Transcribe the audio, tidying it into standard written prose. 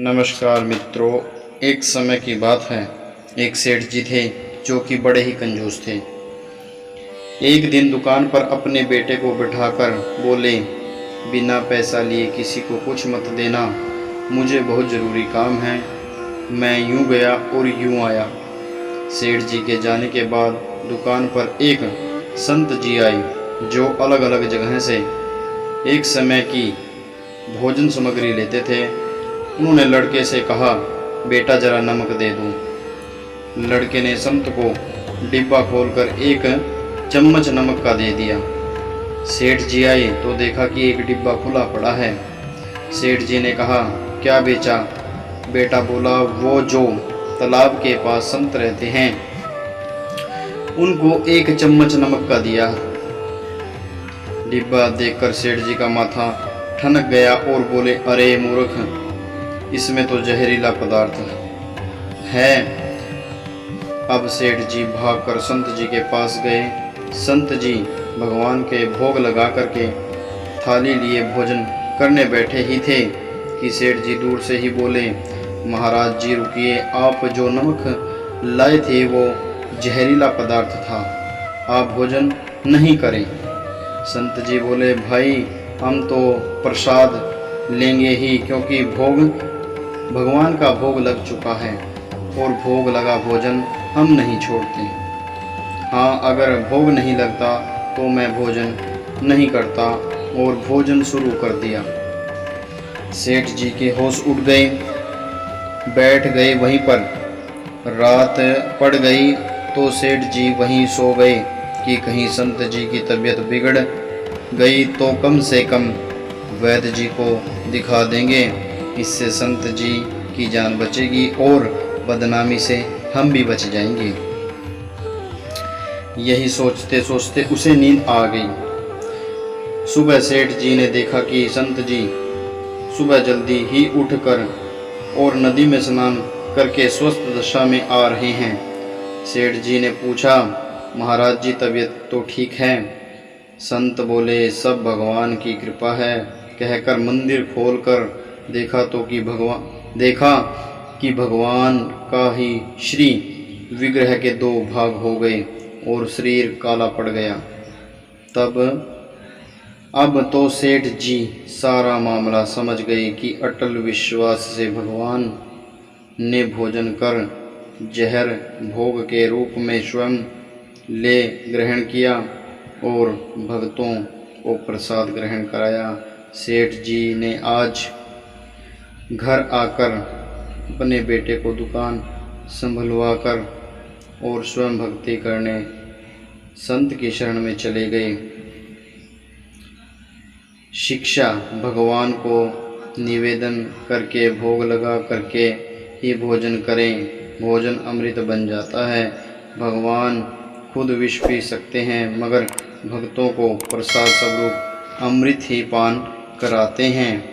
नमस्कार मित्रों। एक समय की बात है, एक सेठ जी थे जो कि बड़े ही कंजूस थे। एक दिन दुकान पर अपने बेटे को बिठाकर बोले, बिना पैसा लिए किसी को कुछ मत देना, मुझे बहुत ज़रूरी काम है। मैं यूं गया और यूं आया। सेठ जी के जाने के बाद दुकान पर एक संत जी आए जो अलग अलग जगह से एक समय की भोजन सामग्री लेते थे। उन्होंने लड़के से कहा, बेटा जरा नमक दे दो। लड़के ने संत को डिब्बा खोलकर एक चम्मच नमक का दे दिया। सेठ जी आए तो देखा कि एक डिब्बा खुला पड़ा है। सेठ जी ने कहा, क्या बेचा? बेटा बोला, वो जो तालाब के पास संत रहते हैं उनको एक चम्मच नमक का दिया। डिब्बा देखकर सेठ जी का माथा ठनक गया और बोले, अरे मूर्ख, इसमें तो जहरीला पदार्थ है। अब सेठ जी भागकर संत जी के पास गए। संत जी भगवान के भोग लगा करके थाली लिए भोजन करने बैठे ही थे कि सेठ जी दूर से ही बोले, महाराज जी रुकिए, आप जो नमक लाए थे वो जहरीला पदार्थ था, आप भोजन नहीं करें। संत जी बोले, भाई हम तो प्रसाद लेंगे ही, क्योंकि भगवान का भोग लग चुका है और भोग लगा भोजन हम नहीं छोड़ते। हाँ, अगर भोग नहीं लगता तो मैं भोजन नहीं करता, और भोजन शुरू कर दिया। सेठ जी के होश उड़ गए, बैठ गए वहीं पर। रात पड़ गई तो सेठ जी वहीं सो गए कि कहीं संत जी की तबीयत बिगड़ गई तो कम से कम वैद्य जी को दिखा देंगे, इससे संत जी की जान बचेगी और बदनामी से हम भी बच जाएंगे। यही सोचते सोचते उसे नींद आ गई। सुबह सेठ जी ने देखा कि संत जी सुबह जल्दी ही उठकर और नदी में स्नान करके स्वस्थ दशा में आ रहे हैं। सेठ जी ने पूछा, महाराज जी तबीयत तो ठीक है? संत बोले, सब भगवान की कृपा है। कहकर मंदिर खोलकर देखा कि भगवान का ही श्री विग्रह के दो भाग हो गए और शरीर काला पड़ गया। अब तो सेठ जी सारा मामला समझ गए कि अटल विश्वास से भगवान ने भोजन कर जहर भोग के रूप में स्वयं ले ग्रहण किया और भक्तों को प्रसाद ग्रहण कराया। सेठ जी ने आज घर आकर अपने बेटे को दुकान संभलवा कर और स्वयं भक्ति करने संत की शरण में चले गए। शिक्षा, भगवान को निवेदन करके भोग लगा करके ही भोजन करें, भोजन अमृत बन जाता है। भगवान खुद विष पी सकते हैं मगर भक्तों को प्रसाद स्वरूप अमृत ही पान कराते हैं।